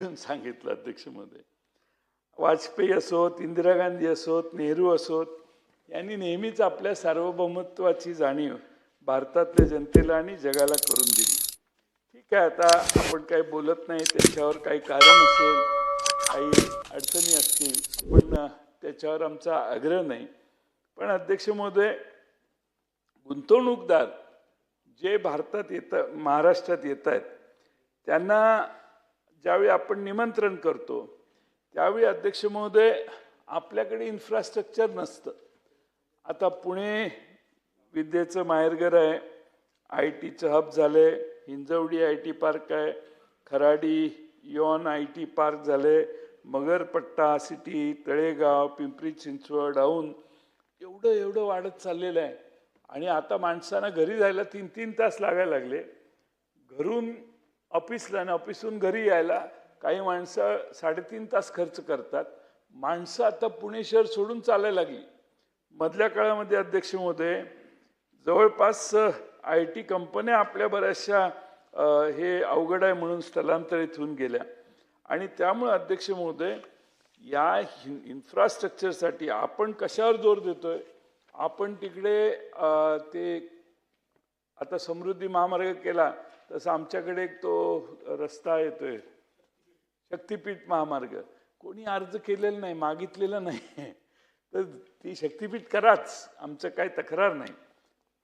सांगितलं अध्यक्ष महोदय. वाजपेयी असोत, इंदिरा गांधी असोत, नेहरू असोत, यांनी नेहमीच आपल्या सार्वभौमत्वाची जाणीव भारतातल्या जनतेला आणि जगाला करून दिली. ठीक आहे, आता आपण काही बोलत नाही, त्याच्यावर काही कारण असेल, काही अडचणी असतील, पण त्याच्यावर आमचा आग्रह नाही. पण अध्यक्ष महोदय, गुंतवणूकदार जे भारतात येतात, महाराष्ट्रात येत आहेत, त्यांना ज्यावेळी आपण निमंत्रण करतो त्यावेळी अध्यक्ष महोदय आपल्याकडे इन्फ्रास्ट्रक्चर नसतं. आता पुणे विद्येचं माहेरघर आहे, IT चं हब झालंय, हिंजवडी IT पार्क आहे, खराडी यॉन IT पार्क झाले, मगरपट्टा सिटी, तळेगाव, पिंपरी चिंचवड, औंध, एवढं वाढत चाललेलं आहे. आणि आता माणसांना घरी जायला 3-3 तास लागायला लागले, घरून ऑफिसला आणि ऑफिसहून घरी यायला काही माणसं 3.5 तास खर्च करतात. माणसं आता पुणे शहर सोडून चालायला लागली. मधल्या काळामध्ये अध्यक्ष महोदय जवळपास IT कंपन्या आपल्या बऱ्याचशा हे अवघड आहे म्हणून स्थलांतरित होऊन गेल्या. आणि त्यामुळे अध्यक्ष महोदय या इन्फ्रास्ट्रक्चरसाठी आपण कशावर जोर देतोय? आपण तिकडे ते आता समृद्धी महामार्ग केला, तसं आमच्याकडे एक तो रस्ता येतोय शक्तिपीठ महामार्ग, कोणी अर्ज केलेला नाही, मागितलेला नाही. तर ती शक्तिपीठ कराच, आमचं काही तक्रार नाही.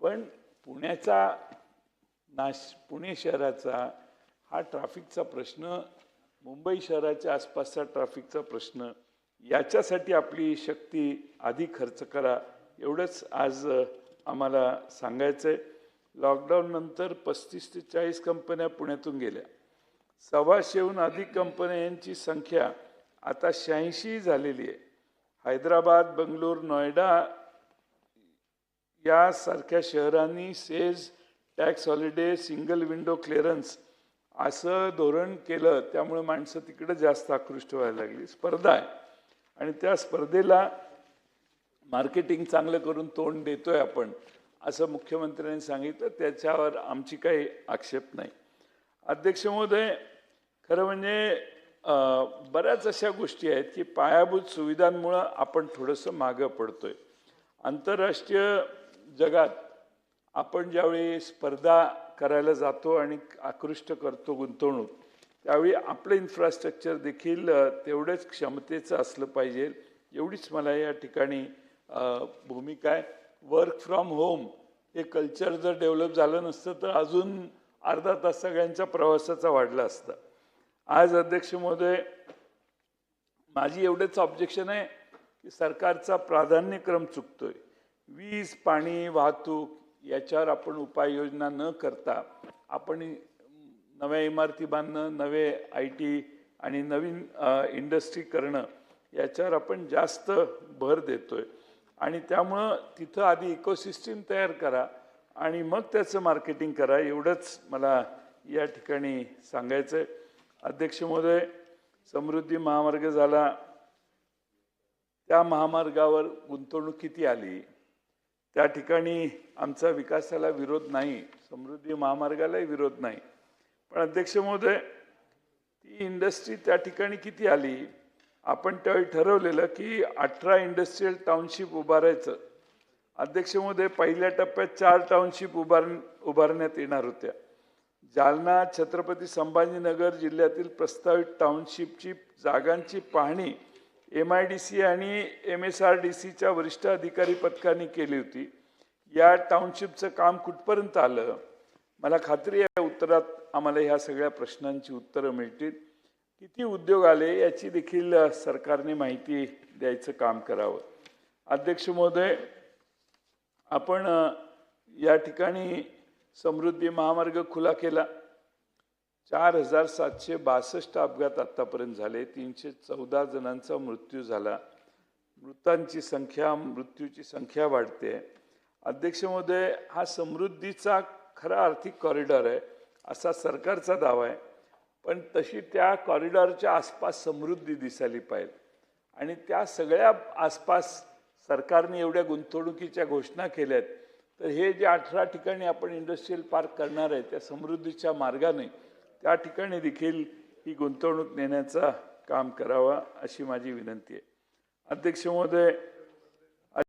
पण पुणे शहराचा हा ट्रॅफिकचा प्रश्न, मुंबई शहराच्या आसपासचा ट्रॅफिकचा प्रश्न, याच्यासाठी आपली शक्ती अधिक खर्च करा, एवढंच आज आम्हाला सांगायचं आहे. लॉकडाऊन नंतर 35 ते 40 कंपन्या पुण्यातून गेल्या. 125हून अधिक कंपन्यांची संख्या आता 86 झालेली आहे. हैदराबाद, बंगलोर, नोएडा यासारख्या शहरांनी SEZ, tax holiday, single window clearance असं धोरण केलं. त्यामुळे माणसं तिकडे जास्त आकृष्ट व्हायला लागली. स्पर्धा आहे आणि त्या स्पर्धेला मार्केटिंग चांगलं करून तोंड देतोय आपण, असं मुख्यमंत्र्यांनी सांगितलं. त्याच्यावर आमची काही आक्षेप नाही. अध्यक्ष महोदय, खरं म्हणजे बऱ्याच अशा गोष्टी आहेत की पायाभूत सुविधांमुळं आपण थोडंसं मागं पडतोय. आंतरराष्ट्रीय जगात आपण ज्यावेळी स्पर्धा करायला जातो आणि आकृष्ट करतो गुंतवणूक, त्यावेळी आपलं इन्फ्रास्ट्रक्चर देखील तेवढंच क्षमतेचं असलं पाहिजे, एवढीच मला या ठिकाणी भूमिका आहे. वर्क फ्रॉम होम हे कल्चर जर डेव्हलप झालं नसतं तर अजून अर्धा तास सगळ्यांच्या प्रवासाचा वाढला असता. आज अध्यक्ष महोदय, माझी एवढंच ऑब्जेक्शन आहे की सरकारचा प्राधान्यक्रम चुकतोय. वीज, पाणी, वाहतूक याच्यावर आपण उपाययोजना न करता आपण नव्या इमारती बांधणं, नवे IT आणि नवीन इंडस्ट्री करणं याच्यावर आपण जास्त भर देतोय. आणि त्यामुळं तिथं आधी इकोसिस्टीम तयार करा आणि मग त्याचं मार्केटिंग करा, एवढंच मला या ठिकाणी सांगायचं आहे. अध्यक्ष महोदय, समृद्धी महामार्ग झाला, त्या महामार्गावर गुंतवणूक किती आली? त्या ठिकाणी आमचा विकासाला विरोध नाही, समृद्धी महामार्गालाही विरोध नाही. पण अध्यक्ष महोदय, ती इंडस्ट्री त्या ठिकाणी किती आली? आपण त्यावेळी ठरवलेलं की 18 इंडस्ट्रियल टाउनशिप उभारायचं. अध्यक्ष महोदय, पहिल्या टप्प्यात 4 टाउनशिप उभारण्यात येणार होत्या. जालना, छत्रपती संभाजीनगर जिल्ह्यातील प्रस्तावित टाउनशिपची जागांची पाहणी MIDC आणि MSRDCच्या वरिष्ठ अधिकारी पथकाने केली होती. या टाउनशिपचं काम कुठपर्यंत आलं? मला खात्री आहे उत्तरात आम्हाला ह्या सगळ्या प्रश्नांची उत्तरं मिळतील. किती उद्योग आले याची देखील सरकारने माहिती द्यायचं काम करावं. अध्यक्ष महोदय, आपण या ठिकाणी समृद्धी महामार्ग खुला केला. 4762 अपघात आतापर्यंत झाले, 314 जणांचा मृत्यू झाला. मृत्यूची संख्या वाढते. अध्यक्ष महोदय, हा समृद्धीचा खरा आर्थिक कॉरिडॉर आहे असा सरकारचा दावा आहे. पण तशी त्या कॉरिडॉरच्या आसपास समृद्धी दिसायला पाहिजे. आणि त्या सगळ्या आसपास सरकारने एवढ्या गुंतवणुकीच्या घोषणा केल्यात, तर हे जे 18 ठिकाणी आपण इंडस्ट्रियल पार्क करणार आहे त्या समृद्धीच्या मार्गाने त्या ठिकाणी देखील ही गुंतवणूक नेण्याचा काम करावा अशी माझी विनंती आहे. अध्यक्ष महोदय,